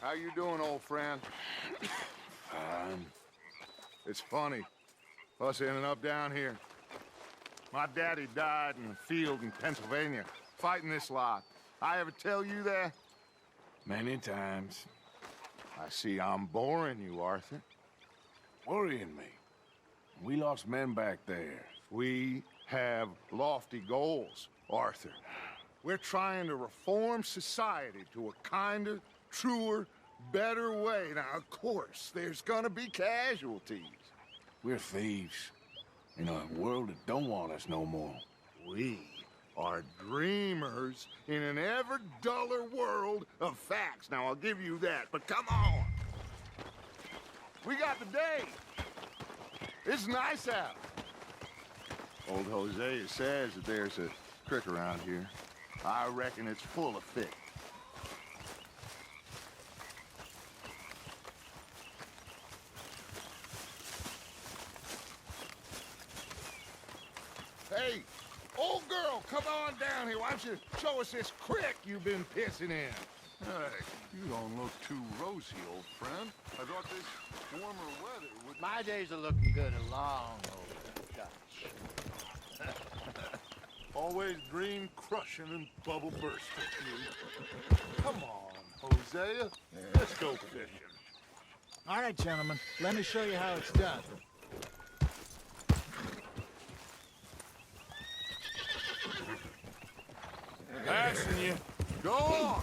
How you doing, old friend? It's funny, us ending up down here. My daddy died in the field in Pennsylvania, fighting this lot. I ever tell you that? Many times. I see I'm boring you, Arthur. Worrying me. We lost men back there. We have lofty goals, Arthur. We're trying to reform society to a kinder, truer, better way. Now, of course, there's gonna be casualties. We're thieves. In a world that don't want us no more. We are dreamers in an ever duller world of facts. Now, I'll give you that, but come on. We got the day. It's nice out. Old Hosea says that there's a creek around here. I reckon it's full of fish. Hey, old girl, come on down here. Why don't you show us this creek you've been pissing in? Hey, you don't look too rosy, old friend. I thought this warmer weather would... My days are looking good along over Dutch. Always dream crushing and bubble bursting. Come on, Hosea. Let's go fishing. All right, gentlemen, let me show you how it's done. Passing you. Go on!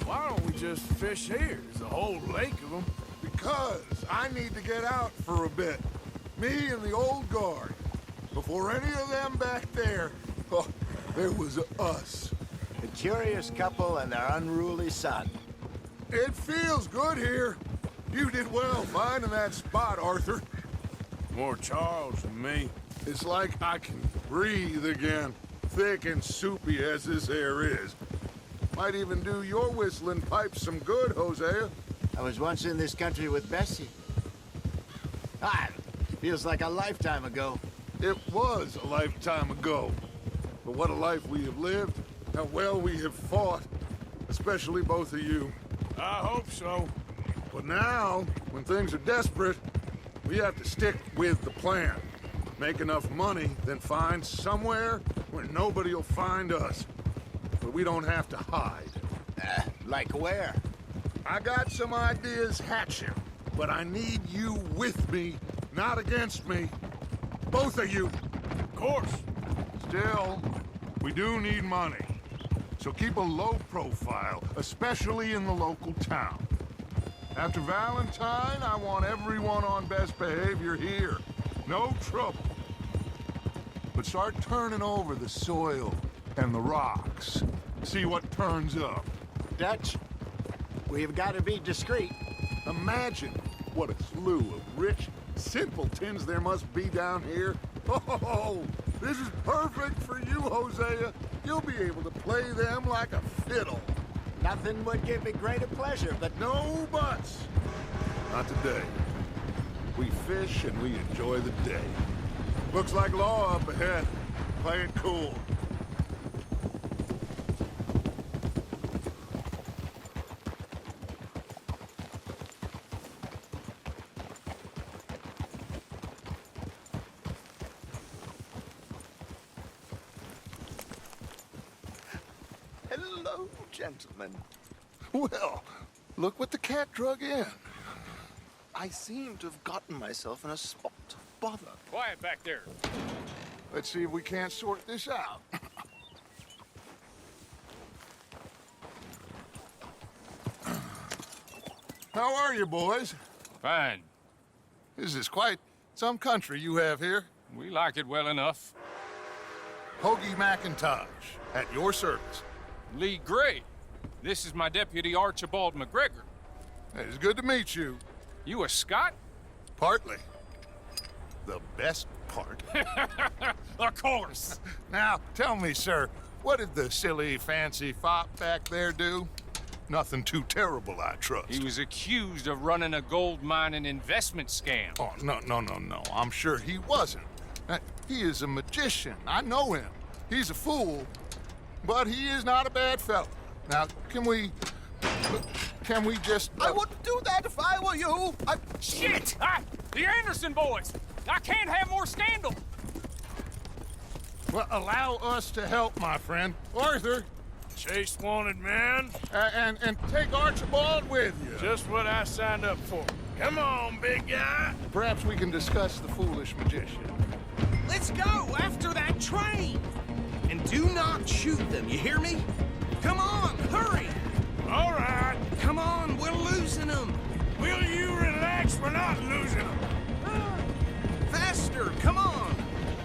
Why don't we just fish here? There's a whole lake of them. Because I need to get out for a bit. Me and the old guard. Before any of them back there, oh, there was us. A curious couple and their unruly son. It feels good here. You did well finding that spot, Arthur. More Charles than me. It's like I can breathe again, thick and soupy as this air is. Might even do your whistling pipes some good, Hosea. I was once in this country with Bessie. Ah, feels like a lifetime ago. It was a lifetime ago. But what a life we have lived, how well we have fought, especially both of you. I hope so. But now, when things are desperate, we have to stick with the plan. Make enough money, then find somewhere where nobody will find us. But we don't have to hide. Like where? I got some ideas hatching, but I need you with me, not against me. Both of you. Of course. Still, we do need money. So keep a low profile, especially in the local town. After Valentine, I want everyone on best behavior here. No trouble. But start turning over the soil and the rocks. See what turns up. Dutch, we've got to be discreet. Imagine what a slew of rich simpletons there must be down here. Oh, this is perfect for you, Hosea. You'll be able to play them like a fiddle. Nothing would give me greater pleasure, but No buts. Not today. We fish and we enjoy the day. Looks like law up ahead. Play it cool. Hello, gentlemen. Well, look what the cat drug in. I seem to have gotten myself in a spot of bother. Quiet back there. Let's see if we can't sort this out. How are you, boys? Fine. This is quite some country you have here. We like it well enough. Hoagie McIntosh, at your service. Lee Gray. This is my deputy Archibald McGregor. It's good to meet you. You a Scot? Partly. The best part. Of course. Now, tell me, sir, what did the silly, fancy fop back there do? Nothing too terrible, I trust. He was accused of running a gold mine and investment scam. Oh, no. I'm sure he wasn't. He is a magician. I know him. He's a fool, but he is not a bad fellow. Now, can we just... I wouldn't do that if I were you. Shit! The Anderson boys! I can't have more scandal! Well, allow us to help, my friend. Arthur, Chase wanted man. and take Archibald with you. Just what I signed up for. Come on, big guy. Perhaps we can discuss the foolish magician. Let's go after that train. And do not shoot them, you hear me? Come on, hurry. All right. Come on, we're losing them. Will you relax? We're not losing them. Faster, come on.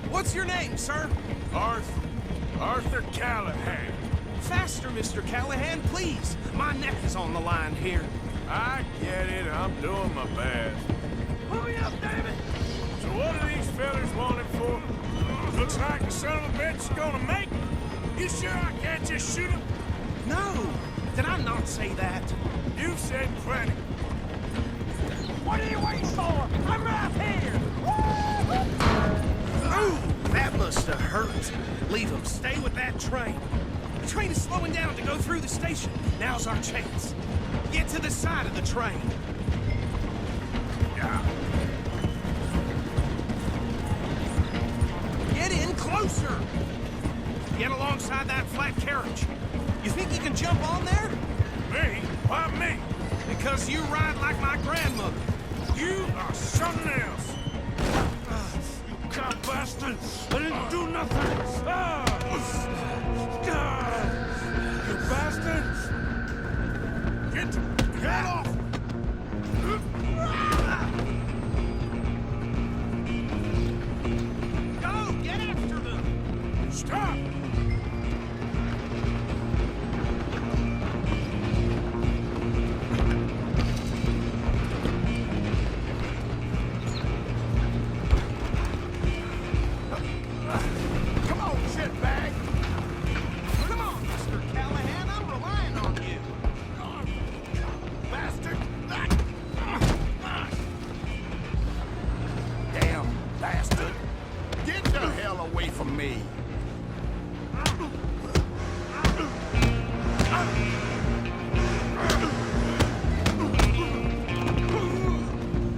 What's your name, sir? Arthur Callahan. Faster, Mr. Callahan, please. My neck is on the line here. I get it. I'm doing my best. Hurry up, damn it. So what are these fellas wanted for? Looks like the son of a bitch is gonna make it. You sure I can't just shoot him? No, did I not say that? You said plenty. What are you waiting for? I'm right here! Ooh, that must have hurt. Leave him. Stay with that train. The train is slowing down to go through the station. Now's our chance. Get to the side of the train. Get in closer. Get alongside that flat carriage. You think you can jump on there? Me? Why me? Because you ride like my grandmother. You are something else. You cop bastard! I didn't do nothing! You bastards! Get off! Go, get after them! Stop! Come on, shitbag! Come on, Mr. Callahan, I'm relying on you. Bastard! Damn bastard. Get the hell away from me.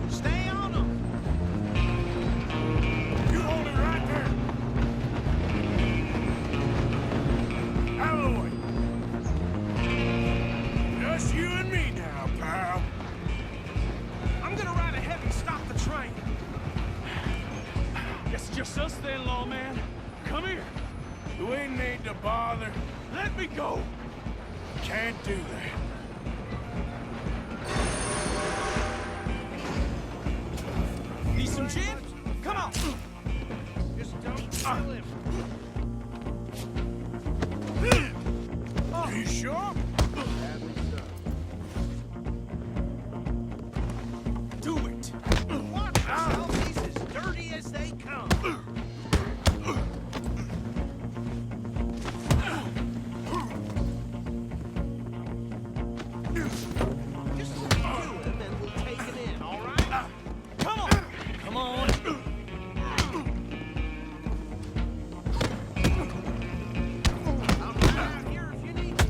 Stay on him! You hold it right there! Out of the way! Just you and me now, pal. I'm gonna ride ahead and stop the train. Guess it's just us then, lawman. Come here. You ain't need to bother. Let me go. Can't do that. Need some gin? Come on! Just don't kill him. You sure? Do it! Watch yourself, he's as dirty as they come. Just let me do him and we'll take it in, all right? Come on. Come on. I'll ride out here if you need me.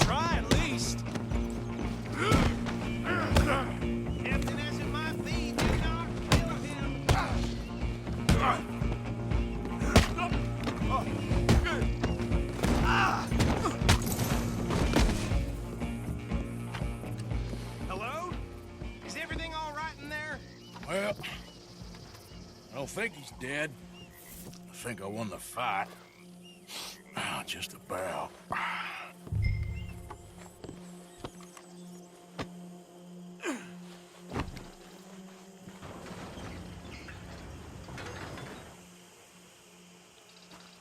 Try at least. Captain has in my feet, do not kill him. Hello? Is everything all right in there? Well, I don't think he's dead. I think I won the fight. Just about.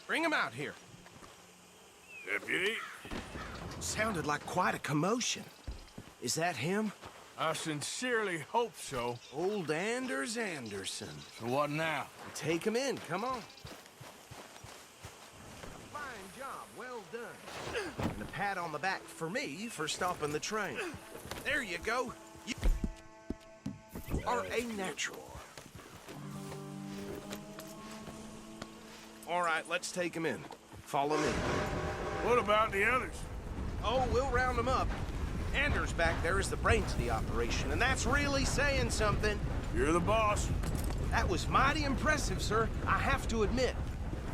Bring him out here. Deputy, Sounded like quite a commotion. Is that him? I sincerely hope so. Old Anders Anderson. So what now? Take him in, come on. job, well done. And a pat on the back for me for stopping the train. There you go. You are a natural. All right, let's take him in. Follow me. What about the others? Oh, we'll round them up. Anders back there is the brains of the operation, and that's really saying something. You're the boss. That was mighty impressive, sir. I have to admit.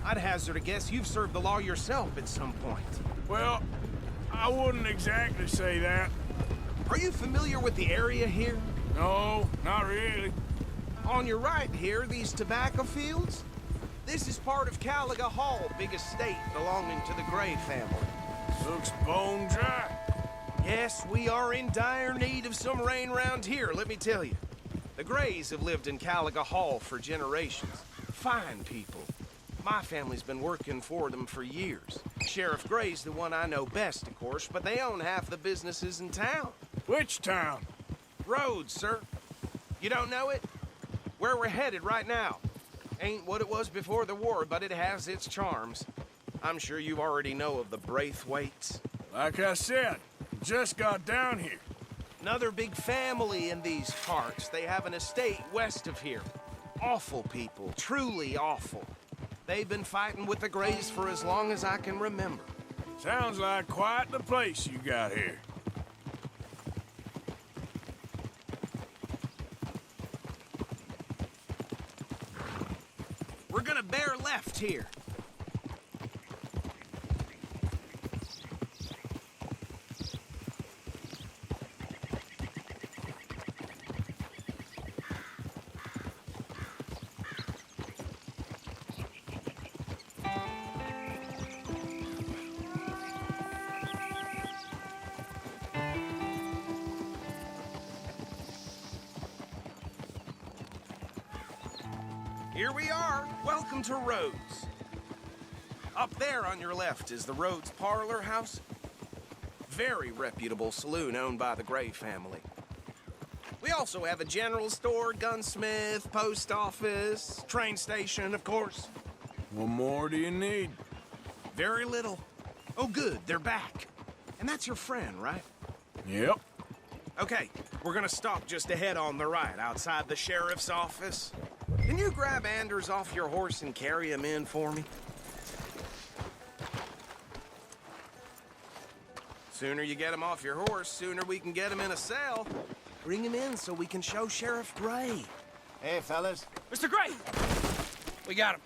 I'd hazard a guess you've served the law yourself at some point. Well, I wouldn't exactly say that. Are you familiar with the area here? No, not really. On your right here, these tobacco fields? This is part of Caliga Hall, big estate belonging to the Gray family. Looks bone dry. Yes, we are in dire need of some rain round here, let me tell you. The Grays have lived in Caliga Hall for generations. Fine people. My family's been working for them for years. Sheriff Gray's the one I know best, of course, but they own half the businesses in town. Which town? Rhodes, sir. You don't know it? Where we're headed right now. Ain't what it was before the war, but it has its charms. I'm sure you already know of the Braithwaites. Like I said, just got down here. Another big family in these parts. They have an estate west of here. Awful people, truly awful. They've been fighting with the Grays for as long as I can remember. Sounds like quite the place you got here. We're gonna bear left here. Here we are. Welcome to Rhodes. Up there on your left is the Rhodes Parlor House. Very reputable saloon owned by the Gray family. We also have a general store, gunsmith, post office, train station, of course. What more do you need? Very little. Oh, good, they're back. And that's your friend, right? Yep. Okay, we're gonna stop just ahead on the right, outside the sheriff's office. Can you grab Anders off your horse and carry him in for me? Sooner you get him off your horse, sooner we can get him in a cell. Bring him in so we can show Sheriff Gray. Hey, fellas. Mr. Gray! We got him.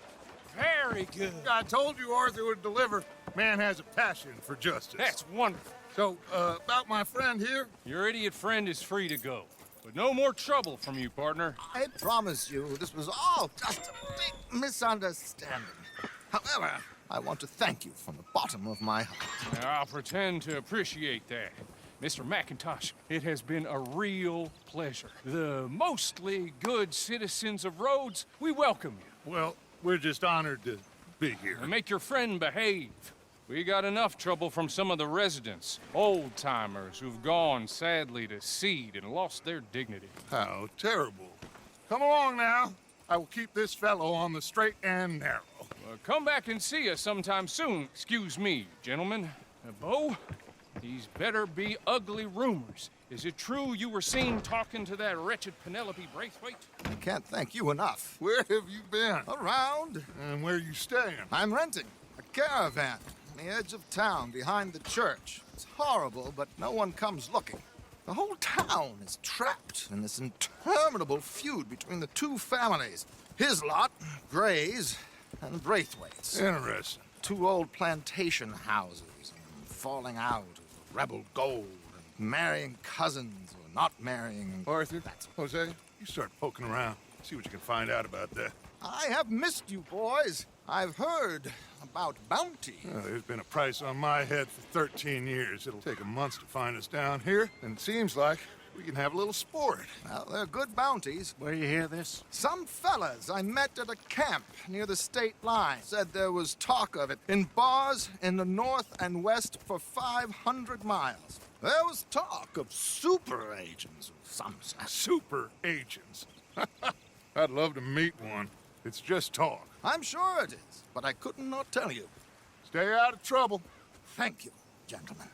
Very good. I told you Arthur would deliver. Man has a passion for justice. That's wonderful. So, about my friend here? Your idiot friend is free to go. But no more trouble from you, partner. I promise you, this was all just a big misunderstanding. However, I want to thank you from the bottom of my heart. Now, I'll pretend to appreciate that. Mr. McIntosh, it has been a real pleasure. The mostly good citizens of Rhodes, we welcome you. Well, we're just honored to be here. And make your friend behave. We got enough trouble from some of the residents, old-timers who've gone, sadly, to seed and lost their dignity. How terrible. Come along now. I will keep this fellow on the straight and narrow. Come back and see us sometime soon. Excuse me, gentlemen. Bo, these better be ugly rumors. Is it true you were seen talking to that wretched Penelope Braithwaite? I can't thank you enough. Where have you been? Around, And where you staying? I'm renting a caravan on the edge of town behind the church. It's horrible, but no one comes looking. The whole town is trapped in this interminable feud between the two families. His lot, Gray's, and Braithwaite's. Interesting. Two old plantation houses, and falling out of rebel gold, and marrying cousins or not marrying. Arthur, That's Jose, you start poking around. See what you can find out about that. I have missed you, boys. I've heard about bounty. There's been a price on my head for 13 years. It'll take a month to find us down here, and it seems like we can have a little sport. Well, they're good bounties. Where you hear this? Some fellas I met at a camp near the state line said there was talk of it in bars in the north and west for 500 miles. There was talk of super agents of some sort. Super agents. I'd love to meet one. It's just talk. I'm sure it is, but I couldn't not tell you. Stay out of trouble. Thank you, gentlemen.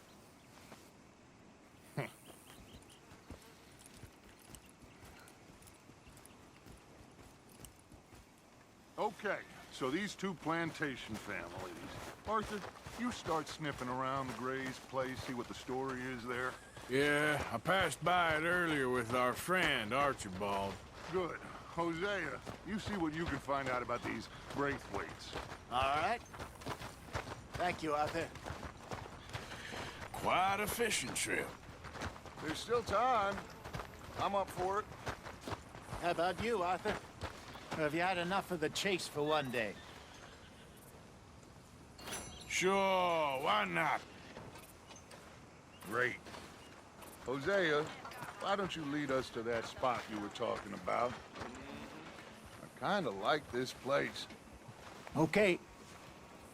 Okay, so these two plantation families. Arthur, you start sniffing around the Gray's place, see what the story is there. Yeah, I passed by it earlier with our friend, Archibald. Good. Hosea, you see what you can find out about these Braithwaites. All right. Thank you, Arthur. Quite a fishing trip. There's still time. I'm up for it. How about you, Arthur? Or have you had enough of the chase for one day? Sure, why not? Great. Hosea, why don't you lead us to that spot you were talking about? I kind of like this place. Okay.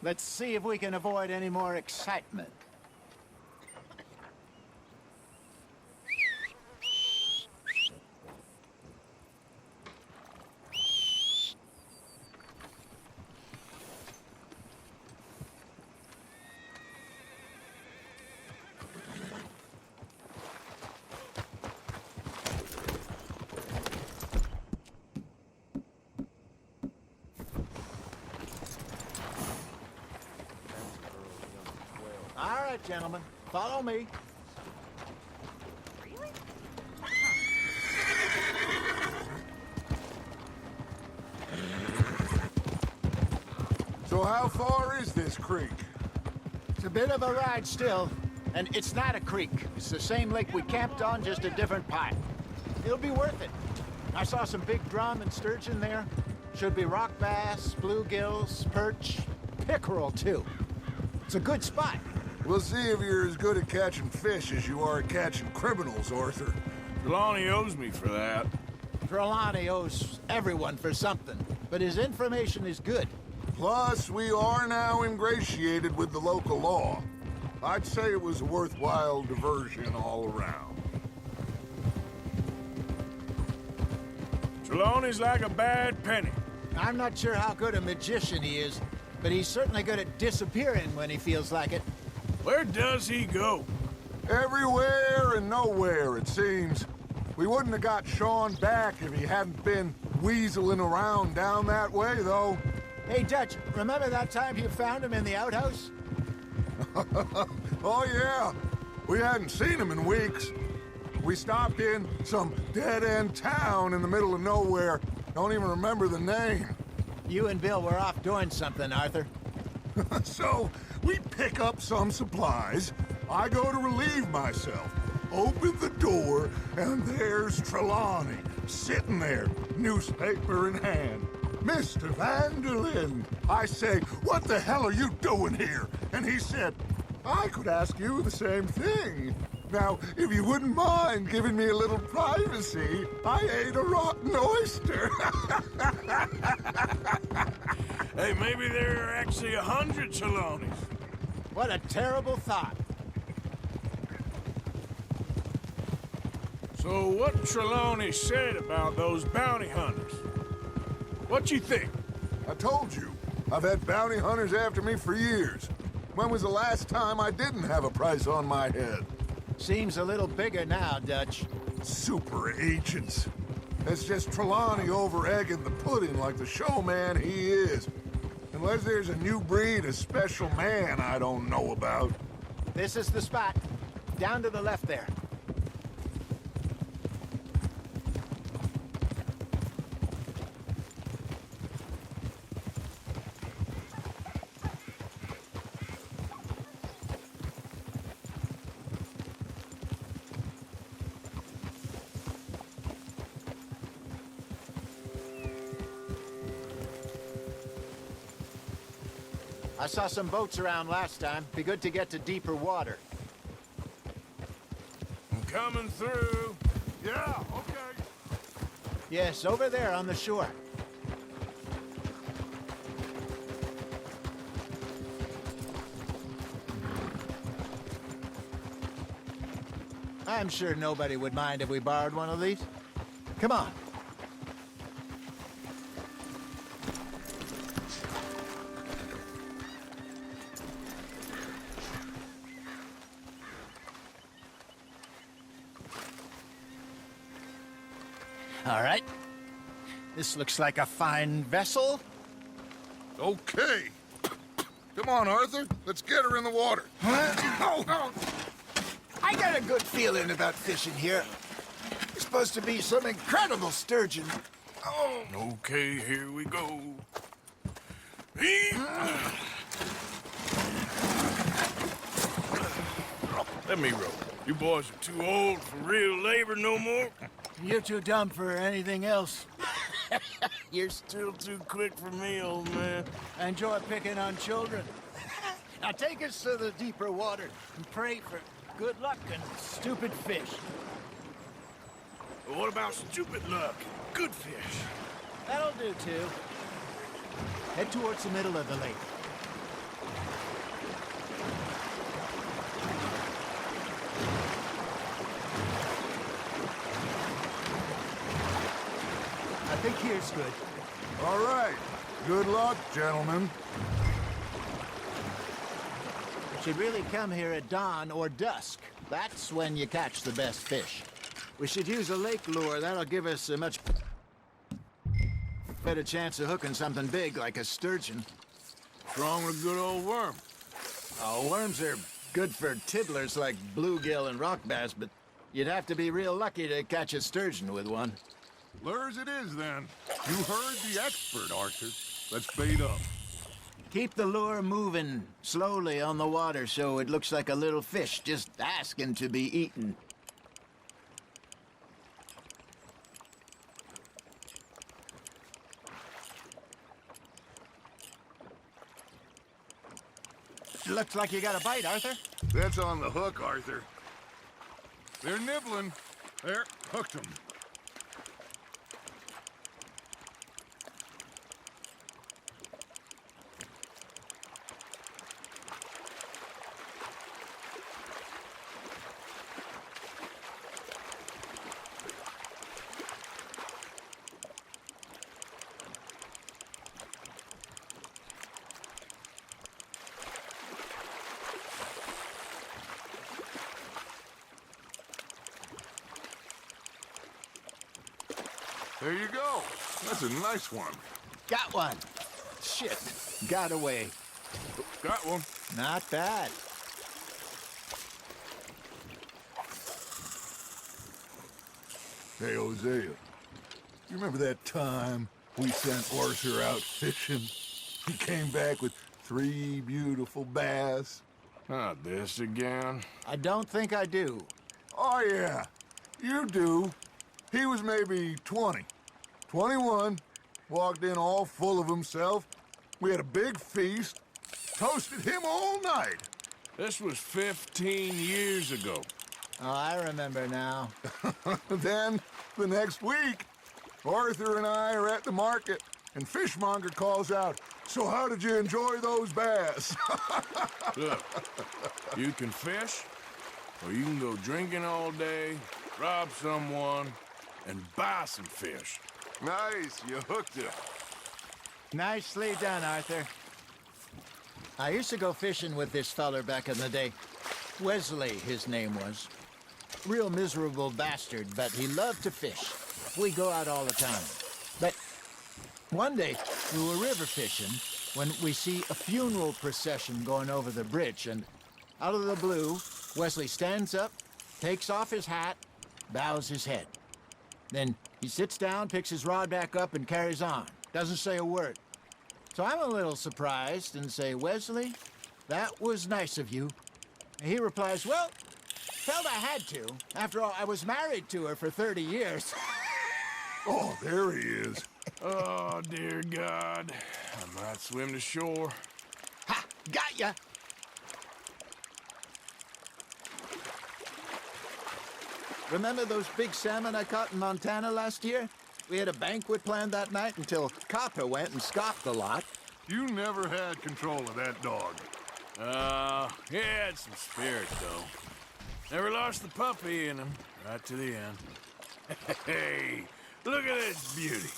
Let's see if we can avoid any more excitement. All right, gentlemen, follow me. So how far is this creek? It's a bit of a ride still, and it's not a creek. It's the same lake we camped on, just a different pipe. It'll be worth it. I saw some big drum and sturgeon there. Should be rock bass, bluegills, perch, pickerel too. It's a good spot. We'll see if you're as good at catching fish as you are at catching criminals, Arthur. Trelawney owes me for that. Trelawney owes everyone for something, but his information is good. Plus, we are now ingratiated with the local law. I'd say it was a worthwhile diversion all around. Trelawney's like a bad penny. I'm not sure how good a magician he is, but he's certainly good at disappearing when he feels like it. Where does he go? Everywhere and nowhere, it seems. We wouldn't have got Sean back if he hadn't been weaseling around down that way, though. Hey, Dutch, remember that time you found him in the outhouse? Oh, yeah. We hadn't seen him in weeks. We stopped in some dead-end town in the middle of nowhere. Don't even remember the name. You and Bill were off doing something, Arthur. So, we pick up some supplies. I go to relieve myself. Open the door, and there's Trelawney, sitting there, newspaper in hand. Mr. Vanderlyn. I say, what the hell are you doing here? And he said, I could ask you the same thing. Now, if you wouldn't mind giving me a little privacy, I ate a rotten oyster. Hey, maybe there are actually 100 Trelawneys. What a terrible thought. So what Trelawney said about those bounty hunters? What you think? I told you, I've had bounty hunters after me for years. When was the last time I didn't have a price on my head? Seems a little bigger now, Dutch. Super agents. It's just Trelawney over-egging the pudding like the showman he is. Unless there's a new breed of special man I don't know about. This is the spot. Down to the left there. I saw some boats around last time. Be good to get to deeper water. I'm coming through. Yeah, okay. Yes, over there on the shore. I'm sure nobody would mind if we borrowed one of these. Come on. All right. This looks like a fine vessel. Okay. Come on, Arthur. Let's get her in the water. Oh. I got a good feeling about fishing here. It's supposed to be some incredible sturgeon. Oh. Okay, here we go. Let me row. You boys are too old for real labor no more. You're too dumb for anything else. You're still too quick for me, old man. I enjoy picking on children. Now take us to the deeper water and pray for good luck and stupid fish. But what about stupid luck? Good fish. That'll do, too. Head towards the middle of the lake. I think here's good. All right. Good luck, gentlemen. Should really come here at dawn or dusk. That's when you catch the best fish. We should use a lake lure. That'll give us a much better chance of hooking something big like a sturgeon. What's wrong with a good old worm? Oh, worms are good for tiddlers like bluegill and rock bass, but you'd have to be real lucky to catch a sturgeon with one. Lures it is, then. You heard the expert, Arthur. Let's bait up. Keep the lure moving slowly on the water so it looks like a little fish just asking to be eaten. Looks like you got a bite, Arthur. That's on the hook, Arthur. They're nibbling. There, hooked them. There you go. That's a nice one. Got one. Shit. Got away. Got one. Not bad. Hey, Hosea. You remember that time we sent Arthur out fishing? He came back with 3 beautiful bass. Not this again. I don't think I do. Oh, yeah. You do. He was maybe 20. 21. Walked in all full of himself. We had a big feast. Toasted him all night. This was 15 years ago. Oh, I remember now. Then, the next week, Arthur and I are at the market, and Fishmonger calls out, "So how did you enjoy those bass?" Look, you can fish, or you can go drinking all day, rob someone, and buy some fish. Nice, you hooked it. Nicely done, Arthur. I used to go fishing with this feller back in the day. Wesley, his name was. Real miserable bastard, but he loved to fish. We go out all the time. But one day, we were river fishing when we see a funeral procession going over the bridge, and out of the blue, Wesley stands up, takes off his hat, bows his head. Then he sits down, picks his rod back up, and carries on. Doesn't say a word. So I'm a little surprised and say, "Wesley, that was nice of you." And he replies, "Well, felt I had to. After all, I was married to her for 30 years. Oh, there he is. Oh, dear God. I might swim to shore. Ha! Got ya! Remember those big salmon I caught in Montana last year? We had a banquet planned that night until Copper went and scoffed a lot. You never had control of that dog. He had some spirit, though. Never lost the puppy in him, right to the end. Hey, look at this beauty.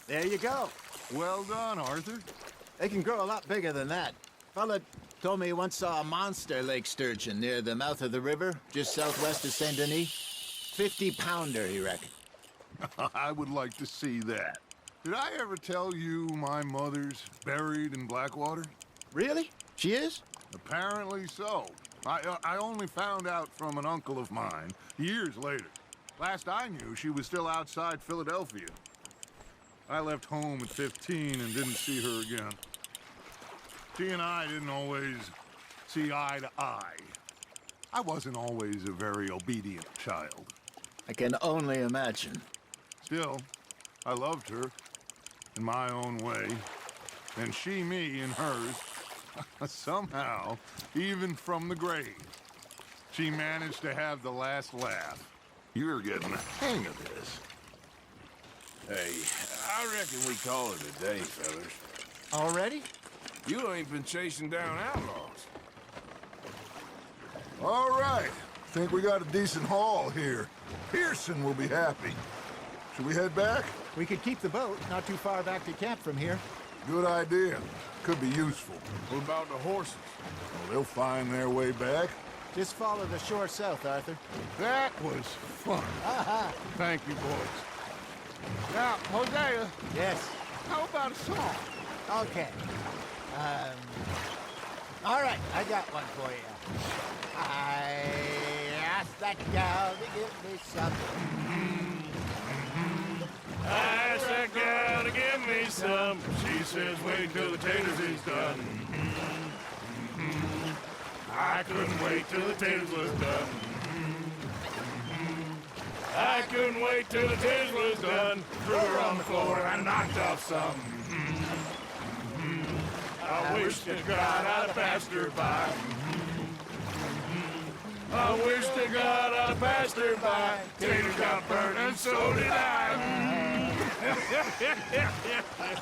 There you go. Well done, Arthur. They can grow a lot bigger than that. Fella told me he once saw a monster lake sturgeon near the mouth of the river, just southwest of Saint Denis. 50-pounder, he reckoned. I would like to see that. Did I ever tell you my mother's buried in Blackwater? Really? She is? Apparently so. I only found out from an uncle of mine years later. Last I knew, she was still outside Philadelphia. I left home at 15 and didn't see her again. She and I didn't always see eye to eye. I wasn't always a very obedient child. I can only imagine. Still, I loved her in my own way, and she me in hers. Somehow, even from the grave, she managed to have the last laugh. You're getting the hang of this. Hey, I reckon we call it a day, fellas. Already? You ain't been chasing down outlaws. All right. Think we got a decent haul here. Pearson will be happy. Should we head back? We could keep the boat not too far back to camp from here. Good idea. Could be useful. What about the horses? Well, they'll find their way back. Just follow the shore south, Arthur. That was fun. Thank you, boys. Now, Hosea, Yes. how about a song? Okay. All right, I got one for you. I asked that gal to give me something. I asked that gal to give me some. She says, wait till the taters is done. I couldn't wait till the taters was done. I couldn't wait till the taters was done. Threw her on the floor and knocked off some. I wish to God I'd passed her by. I wish to God I'd passed her by. Taters got burnt and so did I.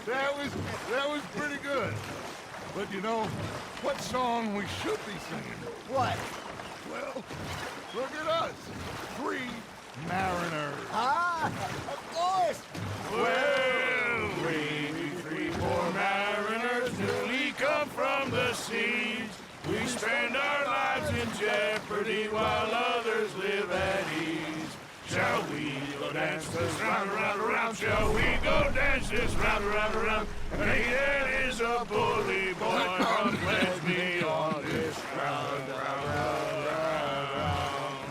That was pretty good. But you know, what song we should be singing? What? Well, look at us. 3 mariners. Ah, of course. Well, we 3 poor mariners newly come from the seas. We spend our lives in jeopardy while others live at ease. Shall we go dance this round, around, around? Shall we go dance this round, around, around? Hey, that is a bully boy. Come pledge me on this round, round, round, round.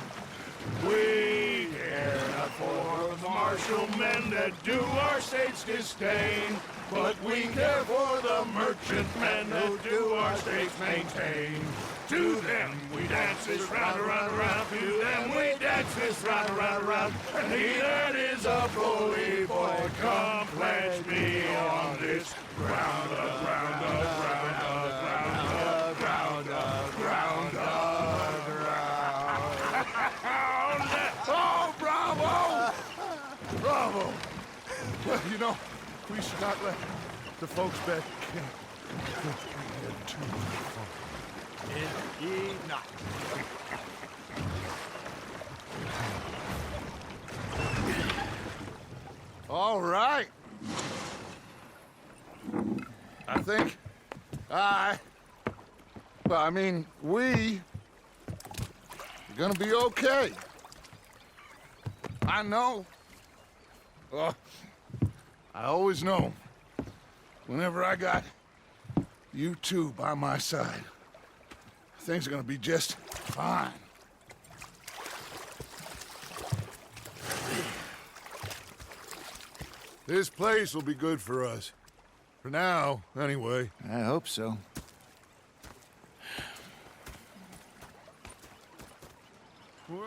We care not for the martial men that do our state's disdain, but we care for the merchantmen who do our states maintain. To them we dance this round, around, around. To them we dance this round, around, around. And he that is a bully boy, come pledge me on this ground of, ground of, ground of, ground of, ground of, ground of, ground. Oh, bravo! Bravo! Well, you know, we should not let the folks back camp get too far. Indeed not. All right. I think we are gonna be okay. I know. I always know. Whenever I got you two by my side, things are gonna be just fine. This place will be good for us. For now, anyway. I hope so. Well,